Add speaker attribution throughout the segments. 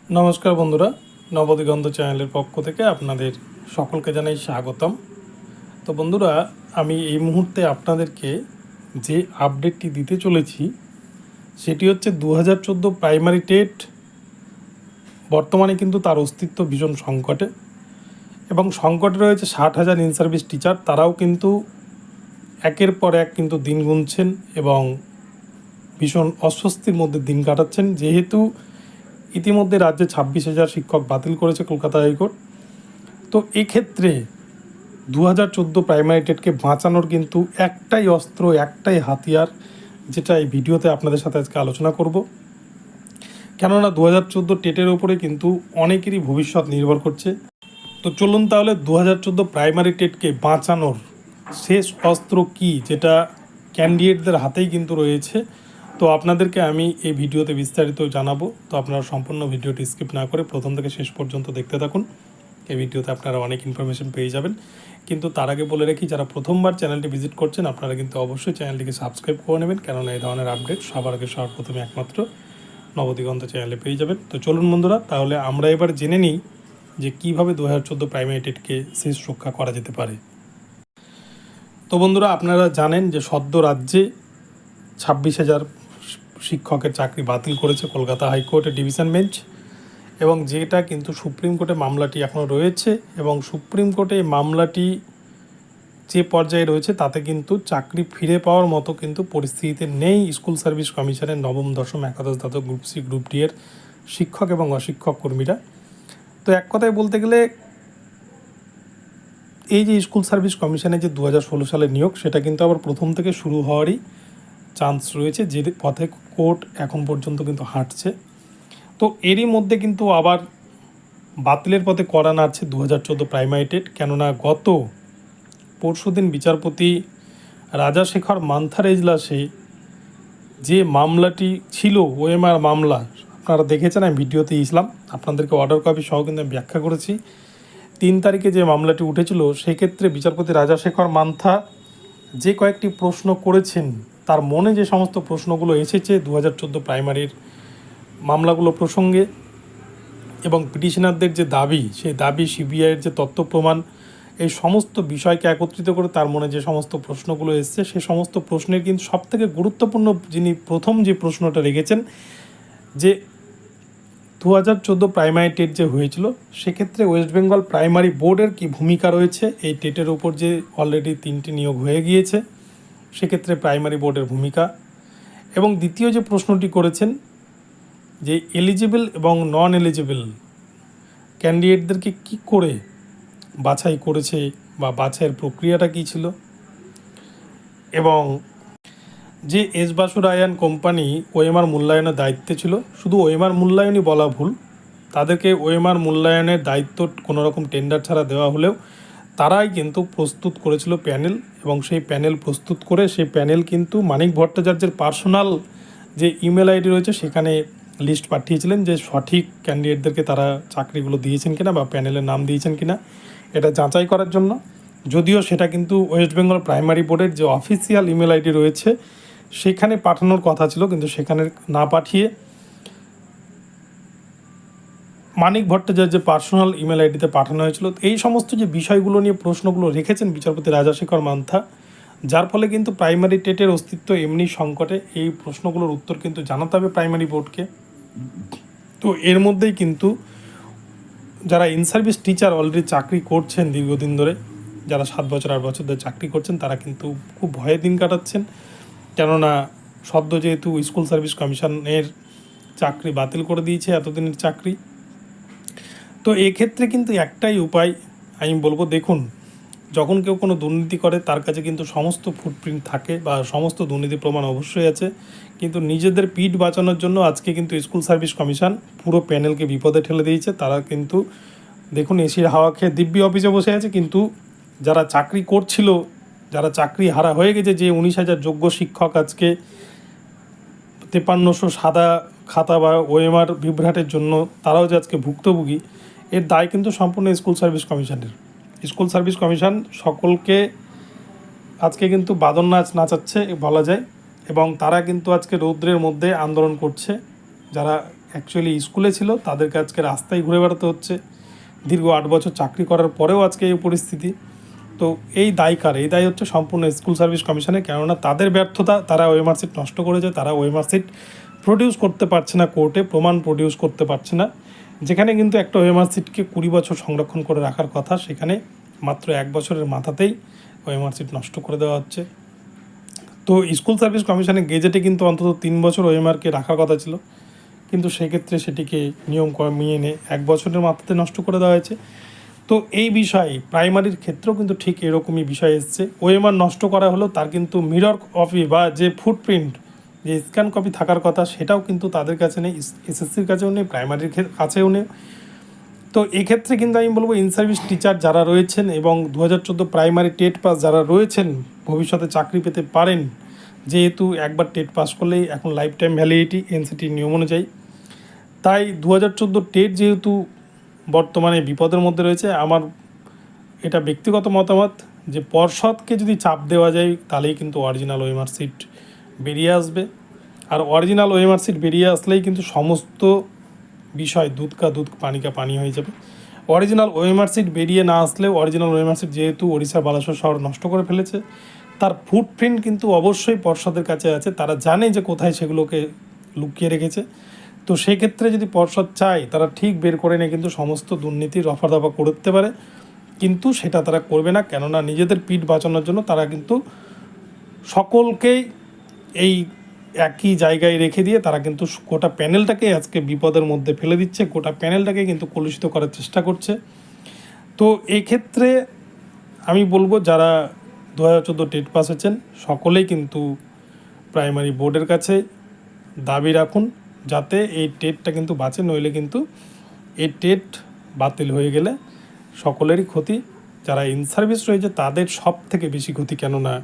Speaker 1: নমস্কার বন্ধুরা, নবদিগন্ত চ্যানেলের পক্ষ থেকে আপনাদের সকলকে জানাই স্বাগতম। তো বন্ধুরা, আমি এই মুহূর্তে আপনাদেরকে যে আপডেটটি দিতে চলেছি সেটি হচ্ছে 2014 প্রাইমারি টেট বর্তমানে কিন্তু তার অস্তিত্ব ভীষণ সংকটে, এবং সংকটে রয়েছে 60,000 ইন সার্ভিস টিচার। তারাও কিন্তু একের পর এক কিন্তু দিন গুনছেন এবং ভীষণ অস্বস্তির মধ্যে দিন কাটাচ্ছেন, যেহেতু ইতিমধ্যে রাজ্যে 26,000 শিক্ষক বাতিল করেছে কলকাতা হাইকোর্ট। তো এক্ষেত্রে 2014 প্রাইমারি টেটকে বাঁচানোর কিন্তু একটাই অস্ত্র, একটাই হাতিয়ার, যেটা এই ভিডিওতে আপনাদের সাথে আজকে আলোচনা করব। কেননা 2014 টেটের ওপরে কিন্তু অনেকেরই ভবিষ্যৎ নির্ভর করছে। তো চলুন তাহলে 2014 প্রাইমারি টেটকে বাঁচানোর শেষ অস্ত্র কি, যেটা ক্যান্ডিডেটদের হাতেই কিন্তু রয়েছে। তো আপনাদেরকে আমি এই ভিডিওতে বিস্তারিত জানাবো। তো আপনারা সম্পূর্ণ ভিডিওটি স্কিপ না করে প্রথম থেকে শেষ পর্যন্ত দেখতে থাকুন। এই ভিডিওতে আপনারা অনেক ইনফরমেশন পেয়ে যাবেন। কিন্তু তার আগে বলে রাখি, যারা প্রথমবার চ্যানেলটি ভিজিট করছেন আপনারা কিন্তু অবশ্যই চ্যানেলটিকে সাবস্ক্রাইব করে নেবেন, কেননা এই ধরনের আপডেট সবার আগে সবার প্রথমে একমাত্র নবদিগন্ত চ্যানেলে পেয়ে যাবেন। তো চলুন বন্ধুরা, তাহলে আমরা এবার জেনে নিই যে কীভাবে 2014 প্রাইমারি টেটকে শেষ রক্ষা করা যেতে পারে। তো বন্ধুরা, আপনারা জানেন যে সদ্য রাজ্যে 26,000 শিক্ষকের চাকরি বাতিল করেছে কলকাতা হাইকোর্টের ডিভিশন বেঞ্চ, এবং যেটা কিন্তু সুপ্রিম কোর্টে মামলাটি এখনও রয়েছে, এবং সুপ্রিম কোর্টে এই মামলাটি যে পর্যায়ে রয়েছে তাতে কিন্তু চাকরি ফিরে পাওয়ার মতো কিন্তু পরিস্থিতিতে নেই স্কুল সার্ভিস কমিশনের নবম, দশম, একাদশ দ্বাদশ, গ্রুপ সি, গ্রুপ ডি এর শিক্ষক এবং অশিক্ষক কর্মীরা। তো এক কথায় বলতে গেলে এই যে স্কুল সার্ভিস কমিশনের যে 2016 সালের নিয়োগ, সেটা কিন্তু আবার প্রথম থেকে শুরু হওয়ারই চান্স রয়েছে, যে পথে কোর্ট এখন পর্যন্ত কিন্তু হাঁটছে। তো এরই মধ্যে কিন্তু আবার বাতিলের পথে কড়া নাড়ছে 2014 প্রাইমারি টেট, কেননা গত পরশুদিন বিচারপতি রাজাশেখর মান্থার এজলাসে যে মামলাটি ছিল ওএমআর মামলা, আপনারা দেখেছেন, আমি ভিডিওতে ইসলাম আপনাদেরকে অর্ডার কপি সহ কিন্তু আমি ব্যাখ্যা করেছি। 3 তারিখে যে মামলাটি উঠেছিল, সেক্ষেত্রে বিচারপতি রাজাশেখর মান্থা যে কয়েকটি প্রশ্ন করেছেন, তার মনে যে সমস্ত প্রশ্নগুলো এসেছে 2014 প্রাইমারির মামলাগুলো প্রসঙ্গে, এবং পিটিশনারদের যে দাবি, সেই দাবি, সিবিআইয়ের যে তথ্য প্রমাণ, এই সমস্ত বিষয়কে একত্রিত করে তার মনে যে সমস্ত প্রশ্নগুলো এসছে, সে সমস্ত প্রশ্নের কিন্তু সবথেকে গুরুত্বপূর্ণ যিনি প্রথম যে প্রশ্নটা রেখেছেন, যে 2014 প্রাইমারি টেট যে হয়েছিল, সেক্ষেত্রে ওয়েস্ট বেঙ্গল প্রাইমারি বোর্ডের কি ভূমিকা রয়েছে এই টেটের উপর, যে অলরেডি 3টি নিয়োগ হয়ে গিয়েছে, সেক্ষেত্রে প্রাইমারি বোর্ডের ভূমিকা। এবং দ্বিতীয় যে প্রশ্নটি করেছেন, যে এলিজিবল এবং নন এলিজিবল ক্যান্ডিডেটদেরকে কী করে বাছাই করেছে, বা বাছাইয়ের প্রক্রিয়াটা কী ছিল, এবং যে এস বাসুরায়ান কোম্পানি ওএমআর মূল্যায়নের দায়িত্বে ছিল, শুধু ওএমআর মূল্যায়নই বলা ভুল, তাদেরকে ওএমআর মূল্যায়নের দায়িত্ব কোনো রকম টেন্ডার ছাড়া দেওয়া হলেও তারাই কিন্তু প্রস্তুত করেছিল প্যানেল, এবং সেই প্যানেল প্রস্তুত করে সেই প্যানেল কিন্তু মানিক ভট্টাচার্যের পার্সোনাল যে ইমেল আইডি রয়েছে সেখানে লিস্ট পাঠিয়েছিলেন, যে সঠিক ক্যান্ডিডেটদেরকে তারা চাকরিগুলো দিয়েছেন কিনা বা প্যানেলের নাম দিয়েছেন কিনা, এটা যাচাই করার জন্য। যদিও সেটা কিন্তু ওয়েস্ট বেঙ্গল প্রাইমারি বোর্ডের যে অফিসিয়াল ইমেল আইডি রয়েছে সেখানে পাঠানোর কথা ছিল, কিন্তু সেখানে না পাঠিয়ে মানিক ভট্টাচার্যের পার্সোনাল ইমেল আইডিতে পাঠানো হয়েছিল। এই সমস্ত যে বিষয়গুলো নিয়ে প্রশ্নগুলো রেখেছেন বিচারপতি রাজাশেখর মান্থা, যার ফলে কিন্তু প্রাইমারি টেটের অস্তিত্ব এমনি সংকটে। এই প্রশ্নগুলোর উত্তর কিন্তু জানাতে হবে প্রাইমারি বোর্ডকে। তো এর মধ্যেই কিন্তু যারা ইন সার্ভিস টিচার অলরেডি চাকরি করছেন দীর্ঘদিন ধরে, যারা 7 বছর 8 বছর ধরে চাকরি করছেন, তারা কিন্তু খুব ভয়ে দিন কাটাচ্ছেন, কেননা সদ্য যেহেতু স্কুল সার্ভিস কমিশনের চাকরি বাতিল করে দিয়েছে, এতদিনের চাকরি। তো এক্ষেত্রে কিন্তু একটাই উপায় আমি বলবো, দেখুন, যখন কেউ কোনো দুর্নীতি করে তার কাছে কিন্তু সমস্ত ফুটপ্রিন্ট থাকে বা সমস্ত দুর্নীতি প্রমাণ অবশ্যই আছে, কিন্তু নিজেদের পিঠ বাঁচানোর জন্য আজকে কিন্তু স্কুল সার্ভিস কমিশন পুরো প্যানেলকে বিপদে ঠেলে দিয়েছে। তারা কিন্তু দেখুন এসির হাওয়া খেয়ে দিব্যি অফিসে বসে আছে, কিন্তু যারা চাকরি করছিল, যারা চাকরি হারা হয়ে গেছে, যে 19,000 যোগ্য শিক্ষক আজকে 5300 সাদা খাতা বা ওএমআর বিভ্রাটের জন্য তারাও যে আজকে ভুক্তভোগী, এর দায় কিন্তু সম্পূর্ণ স্কুল সার্ভিস কমিশনের। স্কুল সার্ভিস কমিশন সকলকে আজকে কিন্তু বাদন নাচ নাচাচ্ছে বলা যায়, এবং তারা কিন্তু আজকে রৌদ্রের মধ্যে আন্দোলন করছে, যারা অ্যাকচুয়ালি স্কুলে ছিল তাদেরকে আজকে রাস্তায় ঘুরে বেড়াতে হচ্ছে। দীর্ঘ 8 বছর চাকরি করার পরেও আজকে এই পরিস্থিতি। তো এই দায় কার? এই দায় হচ্ছে সম্পূর্ণ স্কুল সার্ভিস কমিশনের, কেননা তাদের ব্যর্থতা। তারা ওএমআর সিট নষ্ট করেছে, তারা ওএমআর সিট প্রডিউস করতে পারছে না, কোর্টে প্রমাণ প্রডিউস করতে পারছে না। যেখানে কিন্তু একটা ওএমআর সিটকে 20 বছর সংরক্ষণ করে রাখার কথা, সেখানে মাত্র 1 বছরের মাথাতেই ওএমআর সিট নষ্ট করে দেওয়া হচ্ছে। তো স্কুল সার্ভিস কমিশনের গেজেটে কিন্তু অন্তত 3 বছর ওএমআরকে রাখার কথা ছিল, কিন্তু সেক্ষেত্রে সেটিকে নিয়ম কমিয়ে এনে 1 বছরের মাথাতে নষ্ট করে দেওয়া হয়েছে। তো এই বিষয়ে প্রাইমারির ক্ষেত্রেও কিন্তু ঠিক এরকমই বিষয় এসছে। ওএমআর নষ্ট করা হলো, তার কিন্তু মিরর কপি বা যে ফুটপ্রিন্ট, যে স্ক্যান কপি থাকার কথা, সেটাও কিন্তু তাদের কাছে নেই, এসএসসির কাছেও নেই, প্রাইমারির কাছেও নেই। তো এক্ষেত্রে কিন্তু আমি বলবো ইন সার্ভিস টিচার যারা রয়েছেন এবং 2014 প্রাইমারি টেট পাস যারা রয়েছেন, ভবিষ্যতে চাকরি পেতে পারেন, যেহেতু একবার টেট পাস করলেই এখন লাইফ টাইম ভ্যালিডিটি এনসিটির নিয়ম অনুযায়ী। তাই 2014 টেট যেহেতু বর্তমানে বিপদের মধ্যে রয়েছে, আমার এটা ব্যক্তিগত মতামত যে পর্ষদকে যদি চাপ দেওয়া যায় তাহলেই কিন্তু অরিজিনাল ওএমআর সিট বেরিয়ে আসবে। আর অরিজিনাল ওএমআর সিট বেরিয়ে আসলেই কিন্তু সমস্ত বিষয় দুধ কা দুধ পানি কা পানি হয়ে যাবে। অরিজিনাল ওএমআর সিট বেরিয়ে না আসলেও অরিজিনাল ওএমআর সিট যেহেতু ওড়িশার বালাসোর শহর নষ্ট করে ফেলেছে, তার ফুটপ্রিন্ট কিন্তু অবশ্যই পর্ষদের কাছে আছে, তারা জানে যে কোথায় সেগুলোকে লুকিয়ে রেখেছে। তো সেক্ষেত্রে যদি পর্ষদ চায় তারা ঠিক বের করে নিয়ে কিন্তু সমস্ত দুর্নীতির রফা দফা করতে পারে, কিন্তু সেটা তারা করবে না, কেননা নিজেদের পিঠ বাঁচানোর জন্য তারা কিন্তু সকলকেই এই একই জায়গায় রেখে দিয়ে তারা কিন্তু গোটা প্যানেলটাকে আজকে বিপদের মধ্যে ফেলে দিচ্ছে, গোটা প্যানেলটাকে কিন্তু কলুষিত করার চেষ্টা করছে। তো এই ক্ষেত্রে আমি বলবো যারা 2014 টেট পাস হয়েছেন সকলেই কিন্তু প্রাইমারি বোর্ডের কাছে দাবি রাখুন যাতে এই টেটটা কিন্তু বাঁচে, নইলে কিন্তু এই টেট বাতিল হয়ে গেলে সকলেরই ক্ষতি। যারা ইন সার্ভিস রয়েছে তাদের সব থেকে বেশি ক্ষতি, কেননা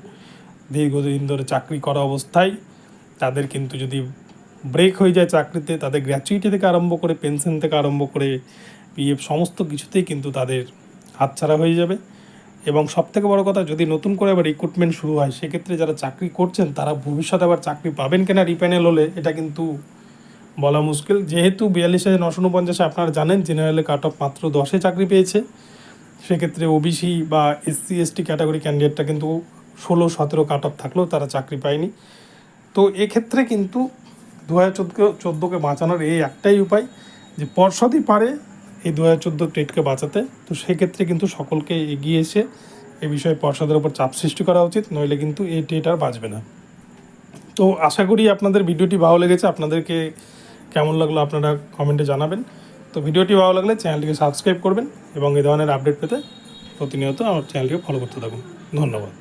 Speaker 1: দীর্ঘদিন ধরে চাকরি করা অবস্থায় তাদের কিন্তু যদি ব্রেক হয়ে যায় চাকরিতে, তাদের গ্র্যাচুইটি থেকে আরম্ভ করে পেনশন থেকে আরম্ভ করে পিএফ সমস্ত কিছুতেই কিন্তু তাদের হাতছাড়া হয়ে যাবে। এবং সবথেকে বড় কথা, যদি নতুন করে আবার রিক্রুটমেন্ট শুরু হয় সেক্ষেত্রে যারা চাকরি করছেন তারা ভবিষ্যতে আবার চাকরি পাবেন কিনা রিপ্যানেল হলে এটা কিন্তু বলা মুশকিল। যেহেতু 42,949 আপনারা জানেন জেনারেলে কাট অফ মাত্র 10-এ চাকরি পেয়েছে, সেক্ষেত্রে ওবিসি বা এসসি এসটি ক্যাটাগরি ক্যান্ডিডেটটা কিন্তু 16-17 কাট অফ থাকলেও তারা চাকরি পায়নি। তো এক্ষেত্রে কিন্তু 2014কে বাঁচানোর এই একটাই উপায় যে পর্ষদই পারে এই 2014 টেটকে বাঁচাতে। তো সেক্ষেত্রে কিন্তু সকলকে এগিয়ে এসে এই বিষয়ে পর্ষদের ওপর চাপ সৃষ্টি করা উচিত, নইলে কিন্তু এই টেট আর বাঁচবে না। তো আশা করি আপনাদের ভিডিওটি ভালো লেগেছে, আপনাদেরকে কেমন লাগলো আপনারা কমেন্টে জানাবেন। তো ভিডিওটি ভালো লাগলে চ্যানেলটিকে সাবস্ক্রাইব করবেন এবং এই ধরনের আপডেট পেতে প্রতিনিয়ত আমার চ্যানেলটিকে ফলো করতে থাকুন। ধন্যবাদ।